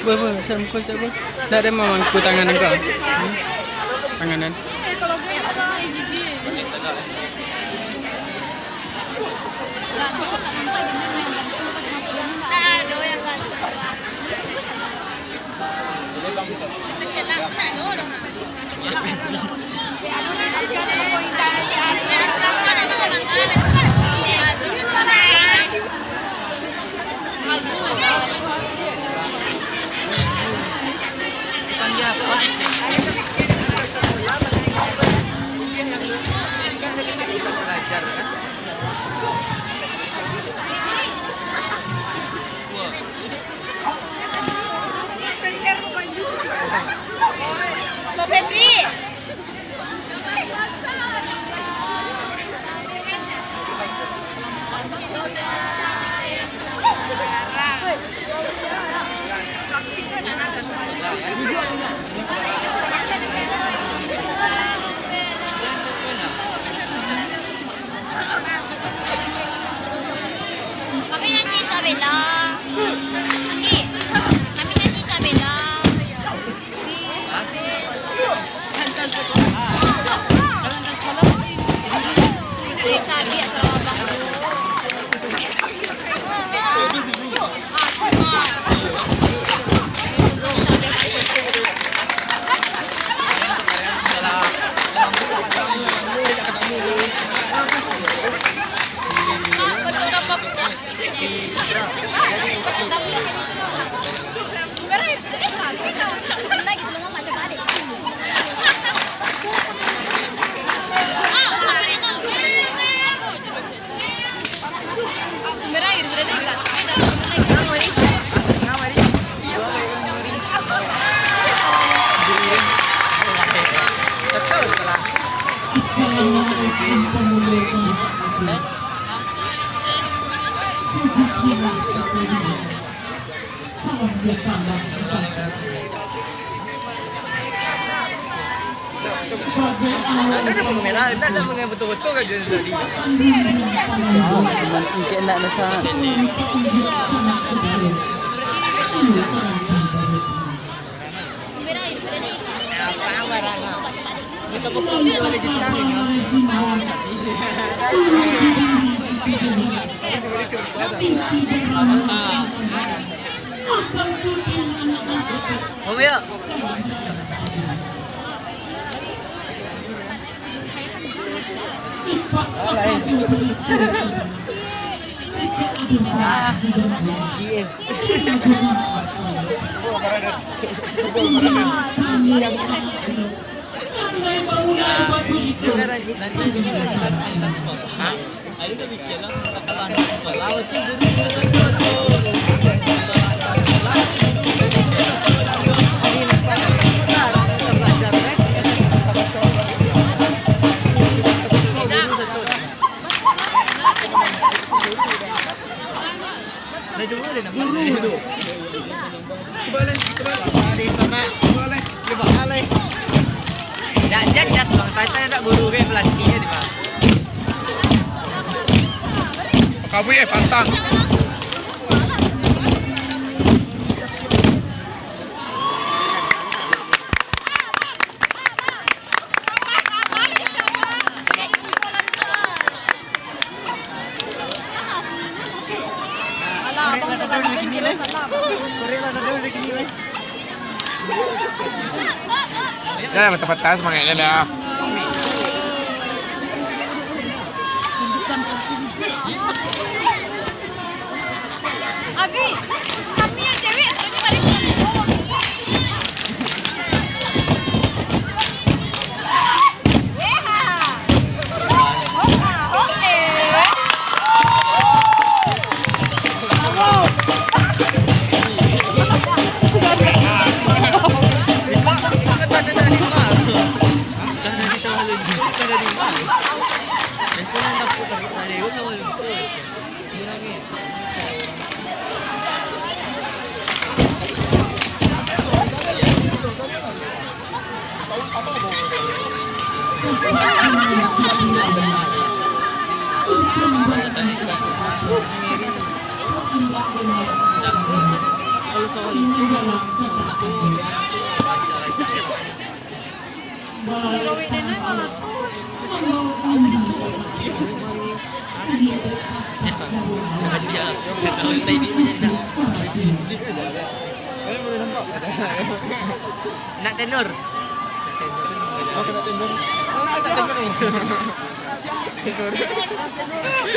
Boleh, saya muka tak boleh. Tak ada mamangku tangan kau. Tanganan. Kami nyanyi Isabella. Anggi, kami nyanyi Isabella. Cari atau abang. Sumber air sudah dekat. Ada pun merah, ada pun betul-betul kan jenis tadi. Mungkin nak nasa. Sumber air sudah dekat. Apa barangnya? Kita pun lagi jitang ini. Oh ya. GM. Nanti bisa antar sekolah. Ada tu bikin lah kata antar sekolah. Awak tu guru dia just bang, tanya tak guru ke pelatihnya di mana? Kabui pantang. Ya, mata-mata semangatnya dah. Abi, kami yang cewek ternyata balik lagi. Kalau soal itu Gawin din na mga nak tenor.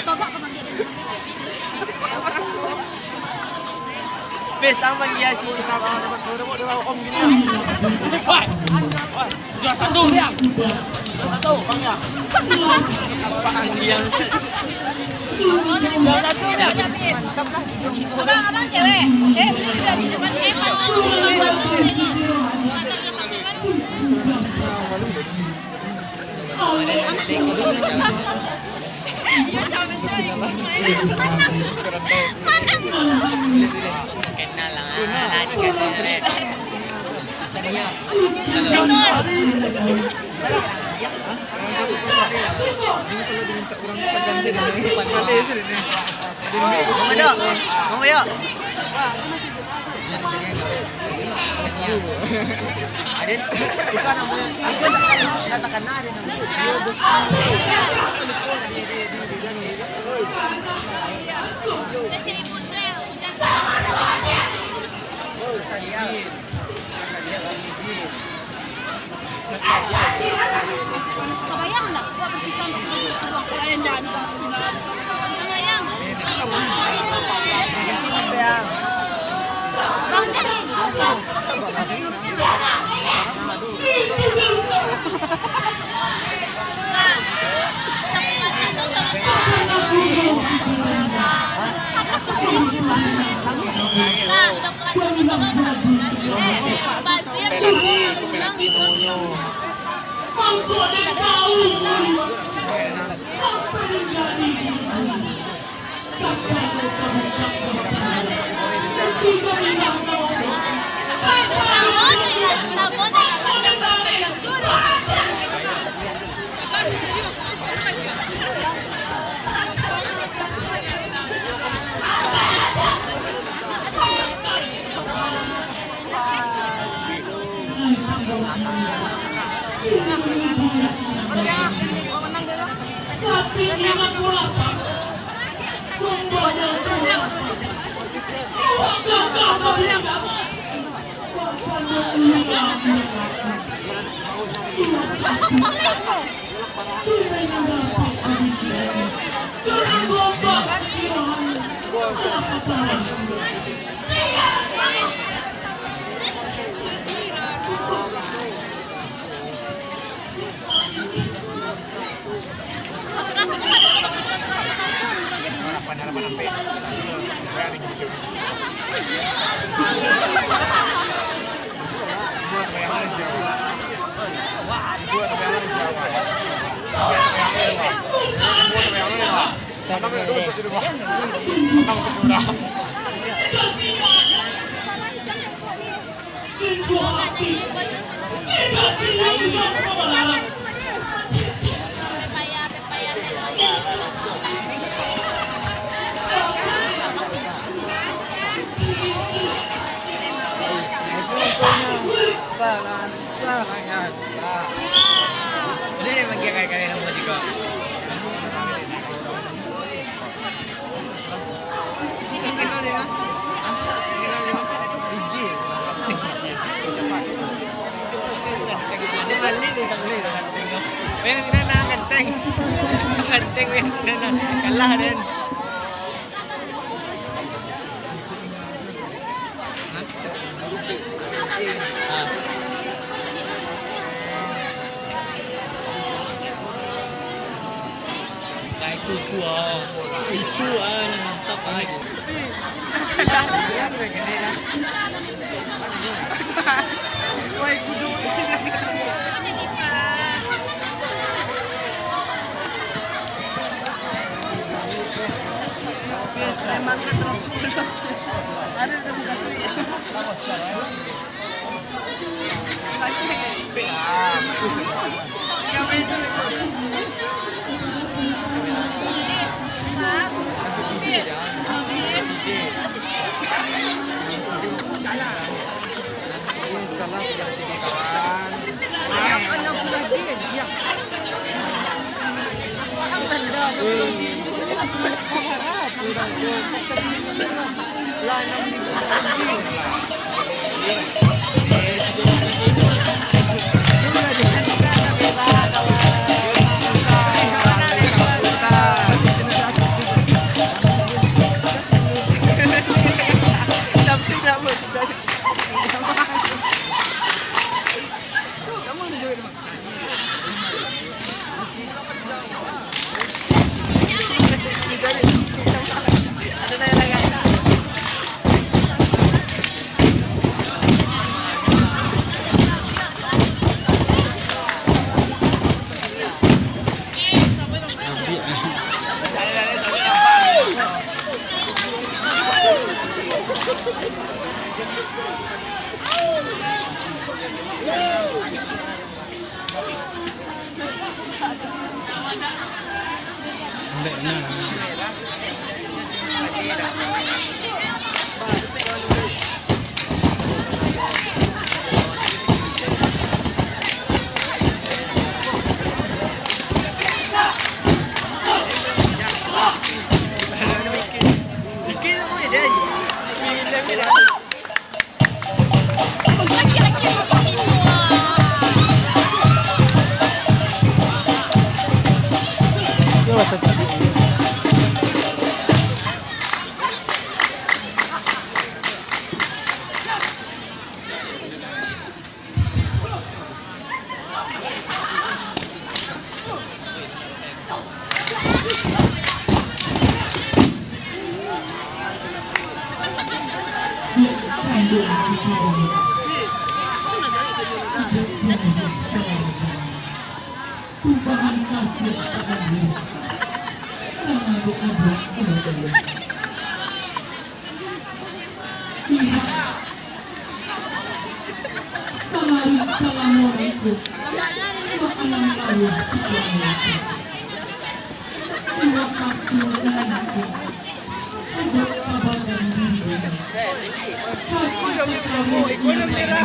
Baba ka man din. Bes sama dia sih. Sudah satu dia. Satu, Bang ya. Apaan dia? Sudah satu dah. Mantap lah. Abang cewek. Cewek beli udah sini kan. Pantat sini. Pantatnya pakai baru. Iya sama saya. Kenal lah. Lagi kasi tadinya. Mau ya? Ada bukan namanya. Katakan ada Jadi ibu trail. Kebayang enggak gua berpisah untuk uang kalian jangan kebayang. Bang Ini memang kayak sama musik kok. Kenal dia mah? Kenal dia mah? Gigi. Dia balik dia tak boleh dah tengok. Yang sini nak kenteng. Kenteng yang sini nak kalah dan. Itu mantap aja. Woi kudu memang ada udah buka suri. Wala nang libo. Hindi na.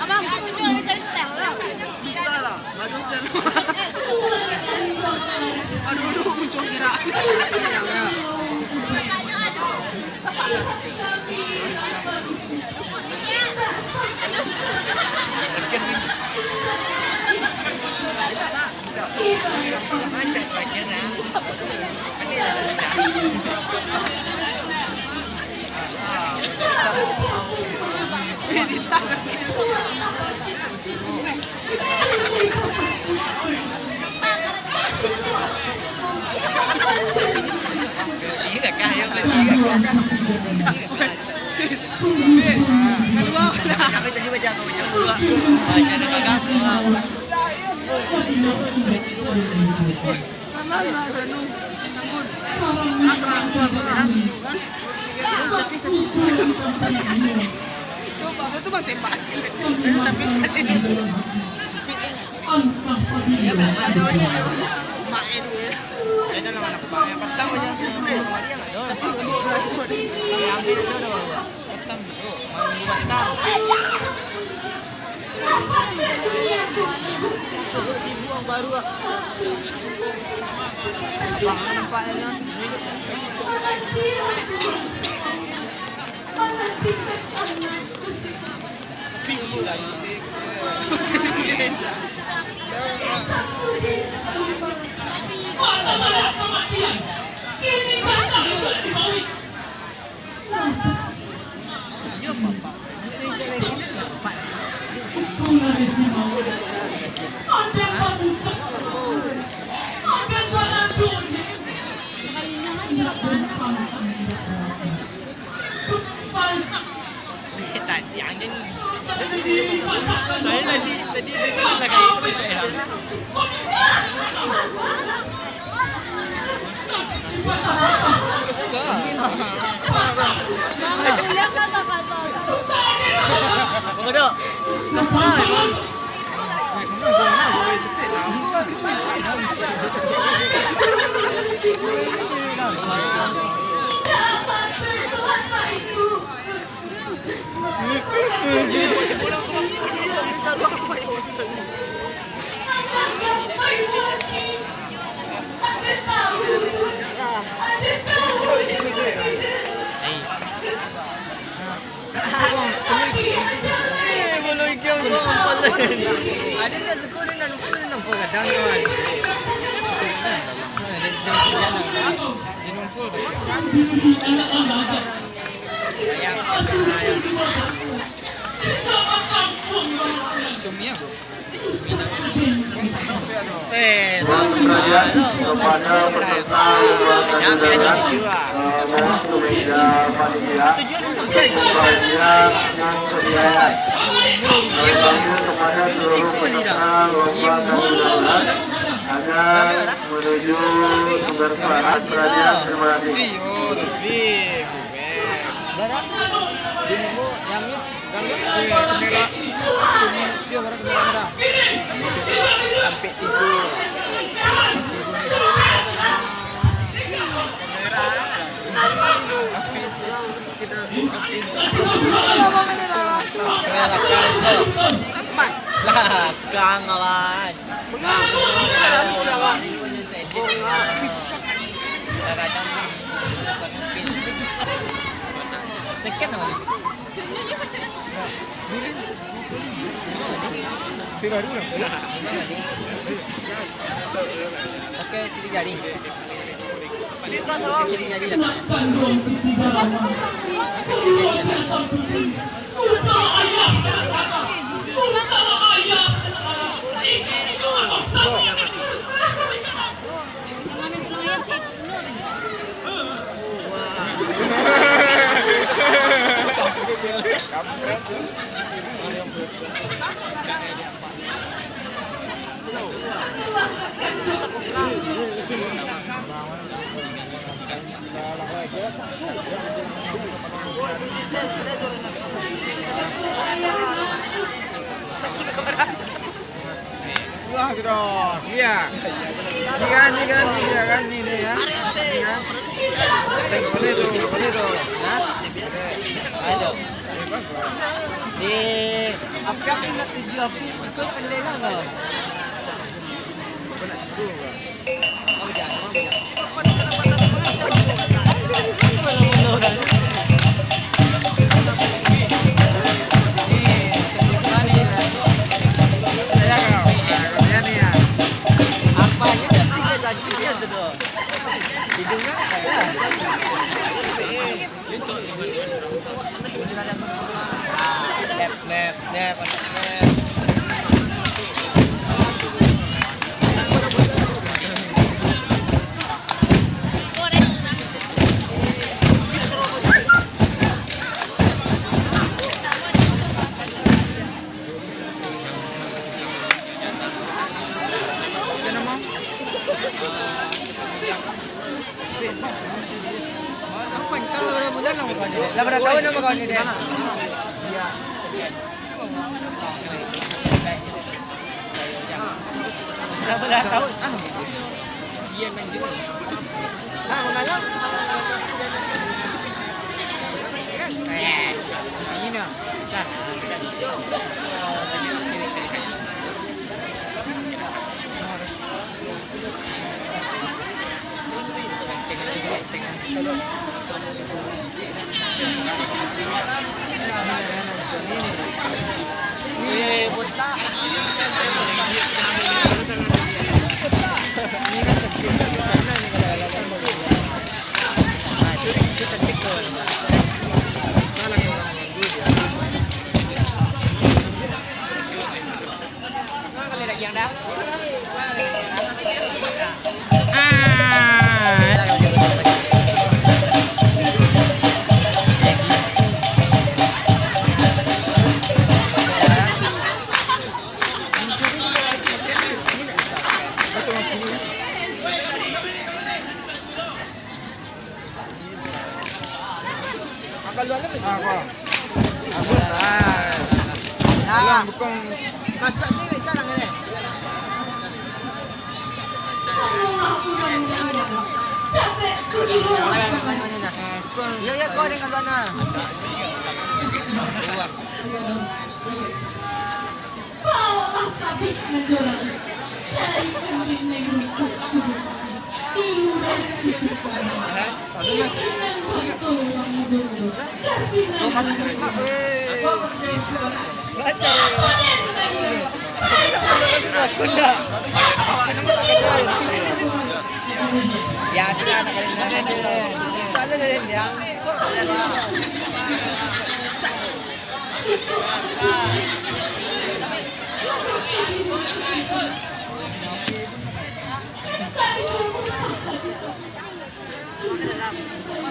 Abang, tunjuk bisa step lah. Bisa lah, bagus dan aduh, muncul kira. Macet bagiannya. Tiga kaya, tiga kaya. Kedua, jangan jadi macam dua. Banyak nak kagak. Sana lah, Sanu, Sanggun. Asal gua orang sini kan. Tapi sini. Itu bang tembak sih. Tapi sini. Ya, ada orang main dia. Ada nama anak bang yang petang aja tu deh. Sama dia enggak ada. Tapi yang ambil itu ada bawa. Petang tu. Main petang. Si buang baru ah. Bang nampaknya. Sepi dulu lagi. Tadi dia lagi kesal. Dia kata-kata. Bodoh. Kesal bang. Belum ikut kau ampun. Ada dah sekolah nak lupa nak pegadang kawan. kepada peserta pelajaran panitia yang berjaya. Kepada seluruh peserta lomba kejuaraan agar menuju kebersamaan peradilan terima kasih. Belakang kawan. Second kawan. Oke, sini jadi. Sini jadi. Wah, gerak. Iya. Ini kan ini ya. Ini kan. Boleh tuh. Ya. Ayo. Di apa yang nak tuju api ikut andai lah kau. Kau nak situ ke? Mau jangan. Snap. Lah berapa tahun nama kau ni dia? Berapa tahun? Dia main juga. Mengalah. Ini nak. Sah. Bukan masak sini sana ni. Ya kau dengan Luana. Bawalah kami menjual dari kami negeriku. Iuran kehidupan, keinginan untuk hidup, Ya sudah nak kalian tak ada dari yang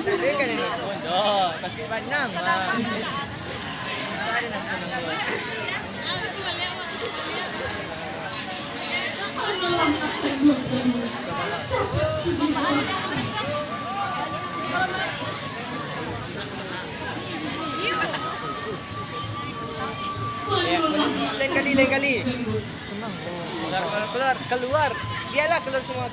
tadi kan ini oh pakai banang mah tak ada nak menunggu lain kali keluar biarlah keluar semua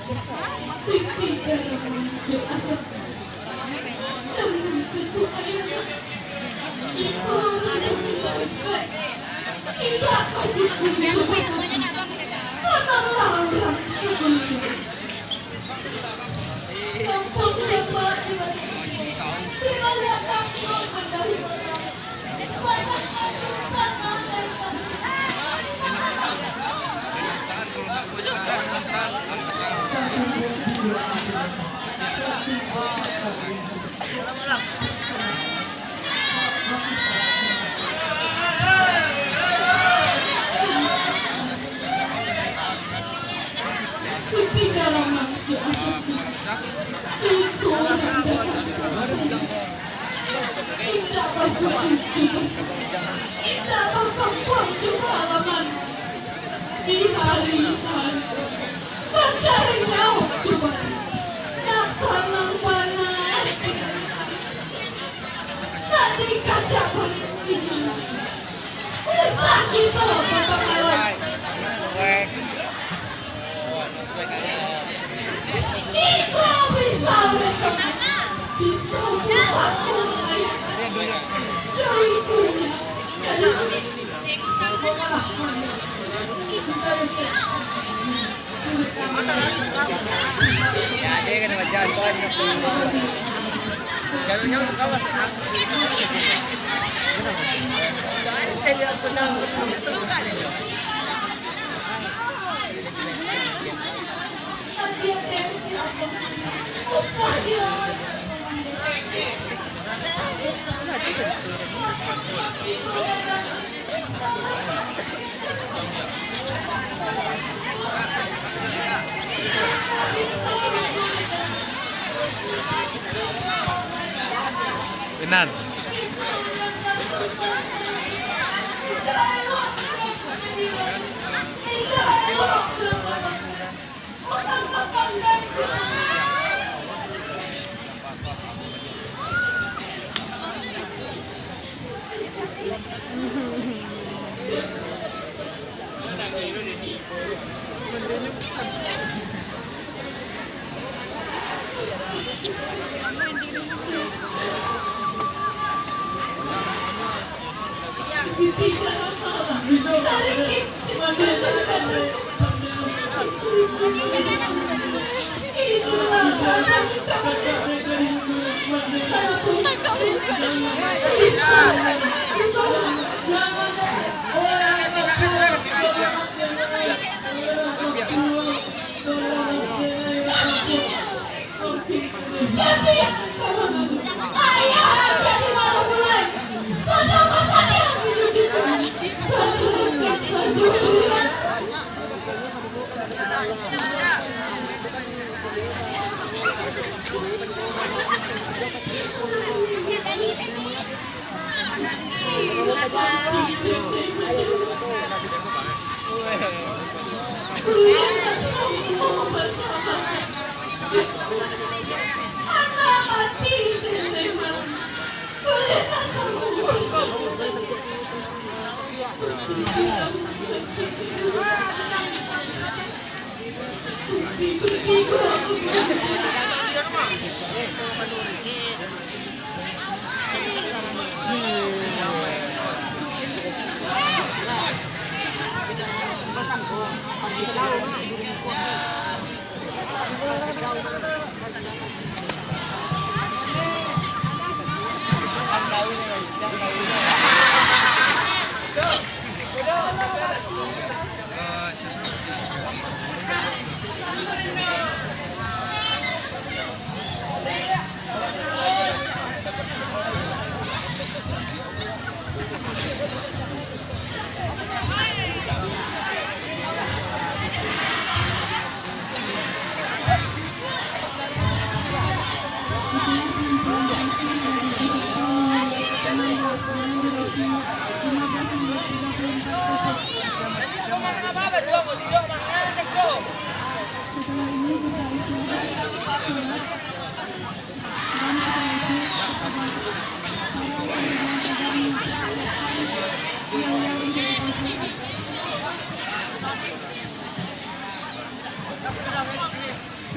di hari-hari mencari nyawa Tuhan yang sangat panas nanti kaca ini sakit bapak Iko bisa bisa aku dari punya ya dia kena baca tuan kalau nyawa kawas nak saya lihat benang itu kan Benar.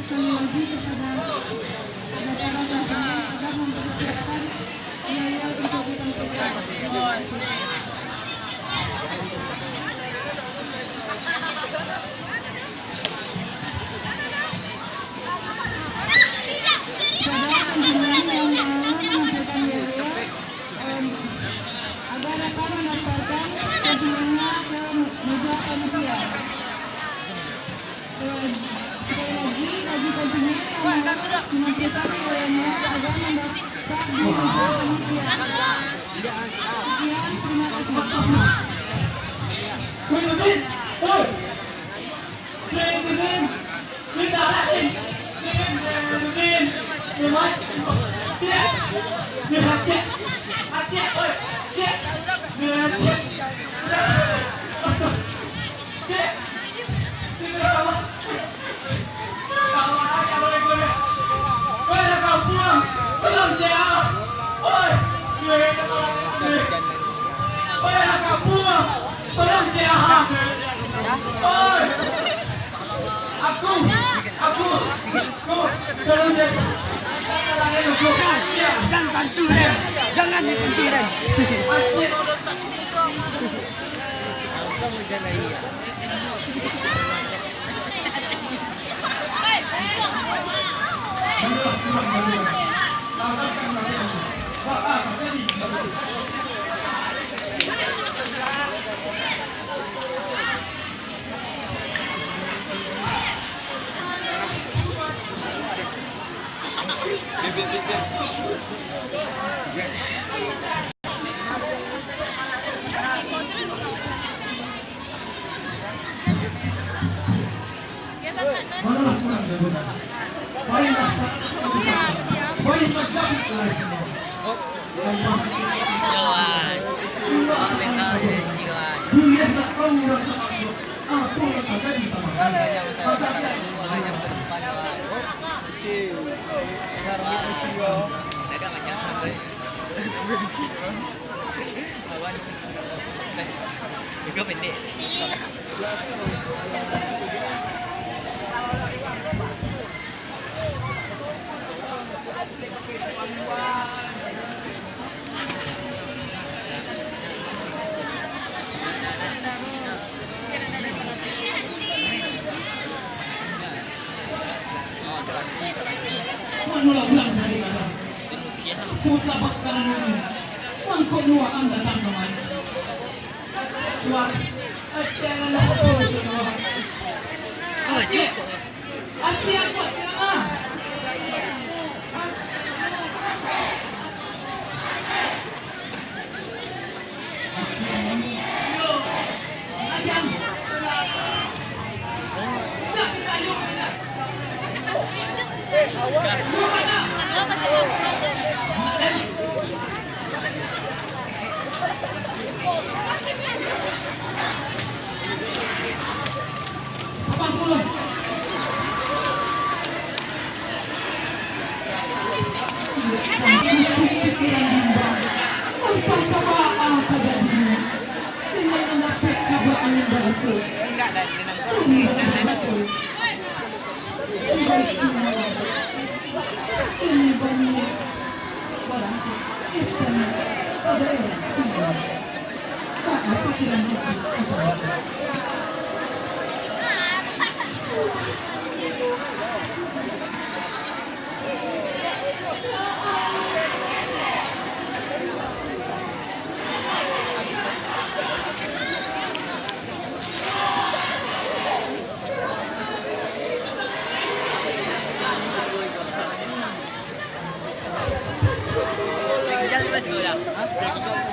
Sekali lagi kepada para jamaah agar mempersiapkan biaya pencabutan kebijakan. Kepada penjualan yang mengumpulkan biaya agar akan mendaftarkan semuanya ke meja panitia. Sekali lagi bagi konsumen yang mengumpulkan biayanya agar mendaftar di meja panitia. Sekian, terima kasih. Jangan santu deh, jangan disentuh deh. Juga pendek. Manula pulang dari mana? Pusat makanan ini. Mangkuk dua anda datang kemari. Wah, janganlah Kau baju? Aci apa cakap? Ajam. Nak kita yuk. Enggak, dan dengan kau Tinggal mas ko ya.